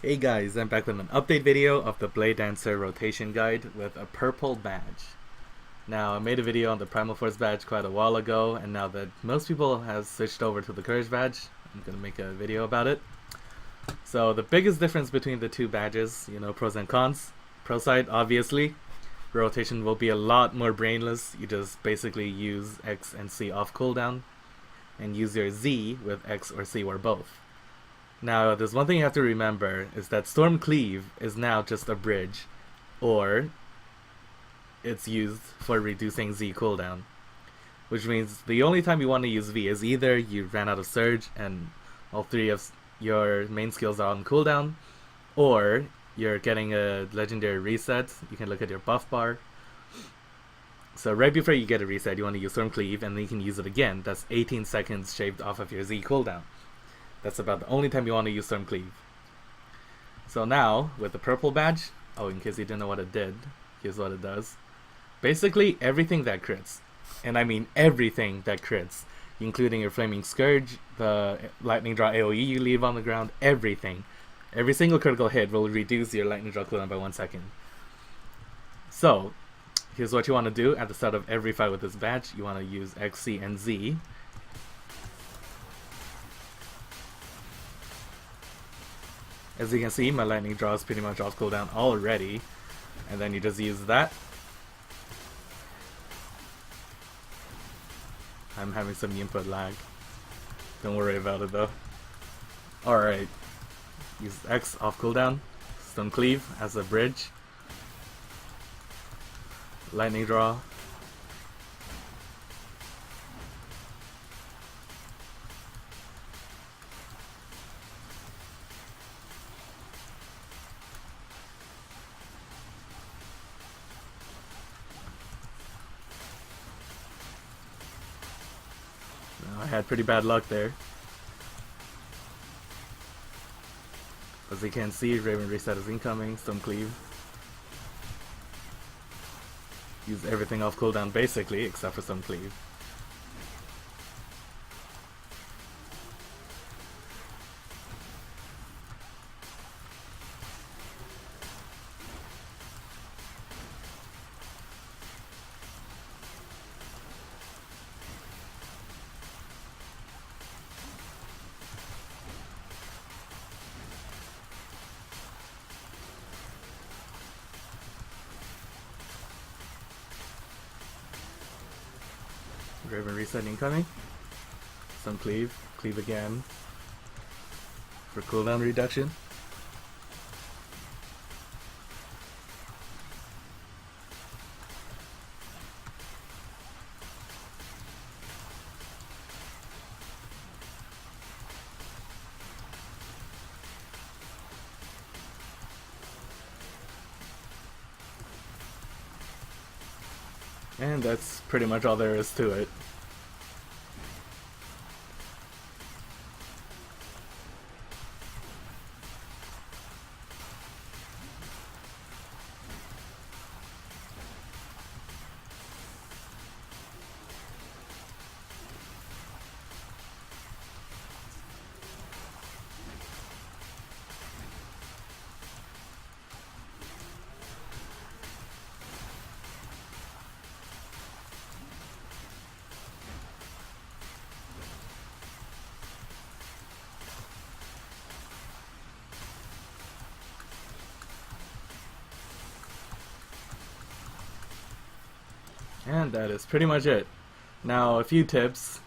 Hey guys, I'm back with an update video of the Blade&Soul rotation guide with a purple badge. Now, I made a video on the Primal Force badge quite a while ago, and now that most people have switched over to the Courage badge, I'm gonna make a video about it. So, the biggest difference between the two badges, pros and cons. Pro side, obviously, rotation will be a lot more brainless. You just basically use X and C off cooldown, and use your Z with X or C or both. Now, there's one thing you have to remember, is that Storm Cleave is now just a bridge, or it's used for reducing Z cooldown. Which means the only time you want to use V is either you ran out of Surge and all three of your main skills are on cooldown, or you're getting a legendary reset. You can look at your buff bar. So right before you get a reset, you want to use Storm Cleave, and then you can use it again. That's 18 seconds shaved off of your Z cooldown. That's about the only time you want to use Storm Cleave. So now, with the purple badge, in case you didn't know what it did, here's what it does. Basically, everything that crits, and I mean everything that crits, including your Flaming Scourge, the Lightning Draw AoE you leave on the ground, everything. Every single critical hit will reduce your Lightning Draw cooldown by 1 second. So, here's what you want to do at the start of every fight with this badge. You want to use X, C, and Z. As you can see, my lightning draw is pretty much off cooldown already, and then you just use that. I'm having some input lag. Don't worry about it though. Alright, use X off cooldown, Stone Cleave as a bridge, lightning draw, I had pretty bad luck there. As you can see, Raven Reset is incoming, Stone Cleave. Use everything off cooldown basically, except for Stone Cleave. Raven Reset incoming. Some Cleave. Cleave again. For cooldown reduction. And that's pretty much all there is to it. And that is pretty much it. Now, a few tips.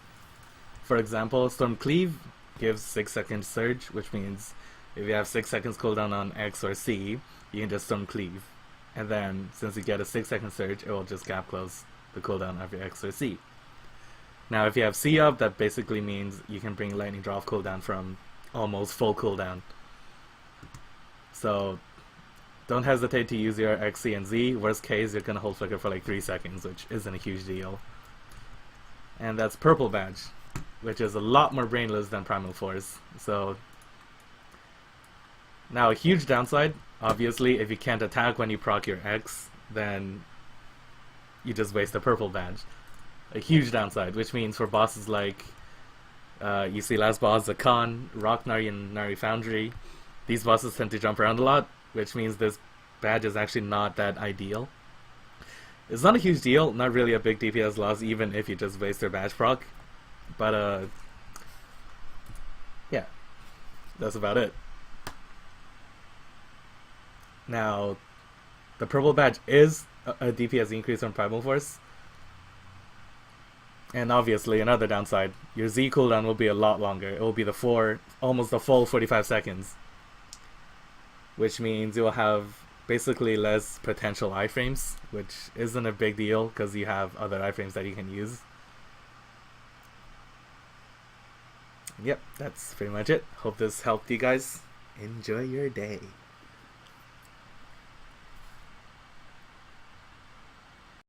For example, Storm Cleave gives 6 seconds surge, which means if you have 6 seconds cooldown on X or C, you can just Storm Cleave. And then, since you get a 6 second surge, it will just gap close the cooldown of your X or C. Now, if you have C up, that basically means you can bring Lightning Draw off cooldown from almost full cooldown. So, don't hesitate to use your X, C, and Z. Worst case, you're gonna hold flicker for like 3 seconds, which isn't a huge deal. And that's purple badge, which is a lot more brainless than Primal Force. So, now a huge downside, obviously, if you can't attack when you proc your X, then you just waste a purple badge. A huge downside, which means for bosses like you see last boss, the Khan, Rock Nari, and Nari Foundry, these bosses tend to jump around a lot, which means this badge is actually not that ideal. It's not a huge deal, not really a big DPS loss, even if you just waste their badge proc. But yeah, that's about it. Now, the purple badge is a DPS increase from Primal Force. And obviously, another downside, your Z cooldown will be a lot longer. It will be almost the full 45 seconds. Which means you will have basically less potential iframes, which isn't a big deal because you have other iframes that you can use. Yep, that's pretty much it. Hope this helped you guys. Enjoy your day.